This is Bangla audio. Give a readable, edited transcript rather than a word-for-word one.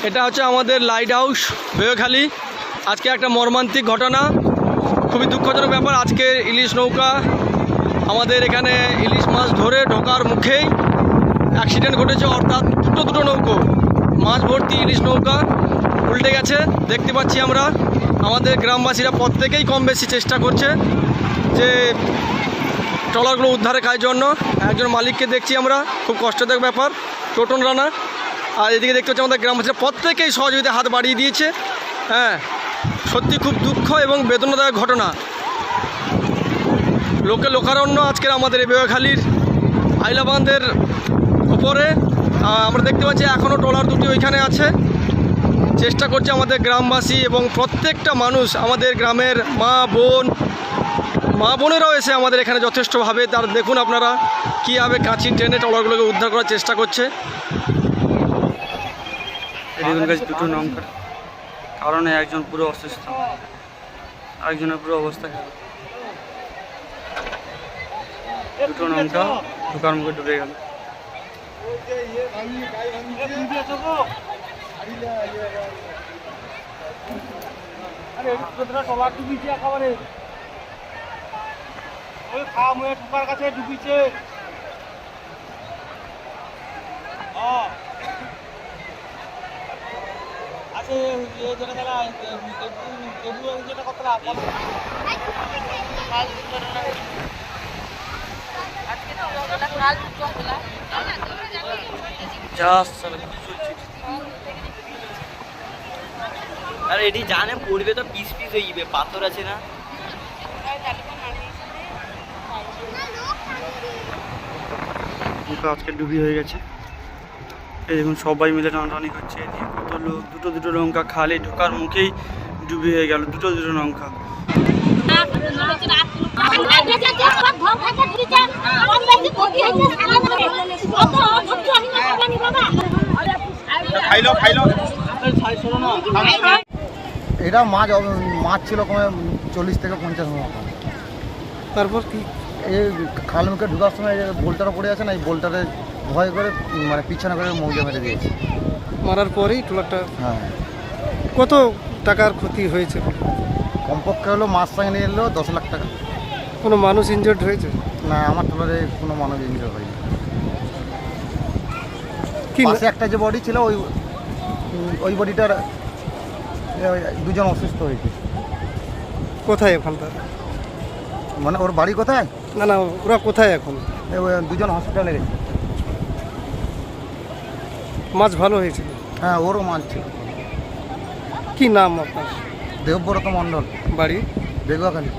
এটা হচ্ছে আমাদের লাইট হাউস বেওখালি। আজকে একটা মর্মান্তিক ঘটনা, খুবই দুঃখজনক ব্যাপার। আজকে ইলিশ নৌকা আমাদের এখানে ইলিশ মাছ ধরে ঢোকার মুখেই অ্যাক্সিডেন্ট ঘটেছে, অর্থাৎ দুটো নৌকো, মাছ ভর্তি ইলিশ নৌকা উল্টে গেছে। দেখতে পাচ্ছি আমরা, আমাদের গ্রামবাসীরা প্রত্যেকেই কম বেশি চেষ্টা করছে যে ট্রলারগুলো উদ্ধারের কাজের জন্য। একজন মালিককে দেখছি আমরা, খুব কষ্টদায়ক ব্যাপার, টোটন রানা। আর এদিকে দেখতে পাচ্ছি আমাদের গ্রামবাসীরা প্রত্যেকেই সহযোগিতা হাত বাড়িয়ে দিয়েছে। হ্যাঁ, সত্যি খুব দুঃখ এবং বেদনাদায়ক ঘটনা। লোকারণ্য আজকের আমাদের এই বেওখালির আইলাবান্ধের ওপরে আমরা দেখতে পাচ্ছি এখনও ট্রলার দুটি ওইখানে আছে। চেষ্টা করছে আমাদের গ্রামবাসী এবং প্রত্যেকটা মানুষ, আমাদের গ্রামের মা বোনেরাও এসে আমাদের এখানে যথেষ্টভাবে, তার দেখুন আপনারা কীভাবে কাঁচি টেনে ট্রলারগুলোকে উদ্ধার করার চেষ্টা করছে। দুটো নৌকার কারণে একজন পুরো অসুস্থ, আরেকজনের পুরো অবস্থা খারাপ। দুটো নৌকা ঢোকার মুখে ডুবে গেল। কাছে ডুবিছে। আছে যেটা খেলা যেটা কথা আর এটি জানে পড়বে তো পিস পিস হয়ে যাবে, পাথর আছে না। আজকে ডুবি হয়ে গেছে। এই দেখুন সবাই মিলে টানাটানি করছে। এদিকে কত লোক, দুটো নৌকা খালে ঢোকার মুখেই ডুবি হয়ে গেল। দুটো নৌকা। এটা মাছ ছিল কমে 40 থেকে 50 মতো। তারপর কি এই খাল মুখে ঢোকার সময় বোল্টারও পড়ে আছে না, এই বোল্টারে ভয় করে মানে পিছনে করে মৌজা মেরে দিয়েছে। মারার পরেই ট্রলারটা। হ্যাঁ। কত টাকার ক্ষতি হয়েছে? কমপক্ষে হলো মাছ সঙ্গে নিয়ে এলো 10 লাখ টাকা। কোনো মানুষ ইনজোর্ড হয়েছে? না, আমার ট্রলারে কোনো মানুষ ইনজোর্ড হয়নি। কি পাশে একটা যে বডি ছিল, ওই বডিটার দুজন অসুস্থ হয়েছে। কোথায় এখন তার? মানে ওর বাড়ি কোথায়? না, ওরা কোথায় এখন? দুজন হসপিটালে গেছে। মাছ ভালো হয়েছিল? হ্যাঁ, ওরও মাছ ছিল। কি নাম আপনার? দেবব্রত মণ্ডল, বাড়ি বেগুয়াখালী।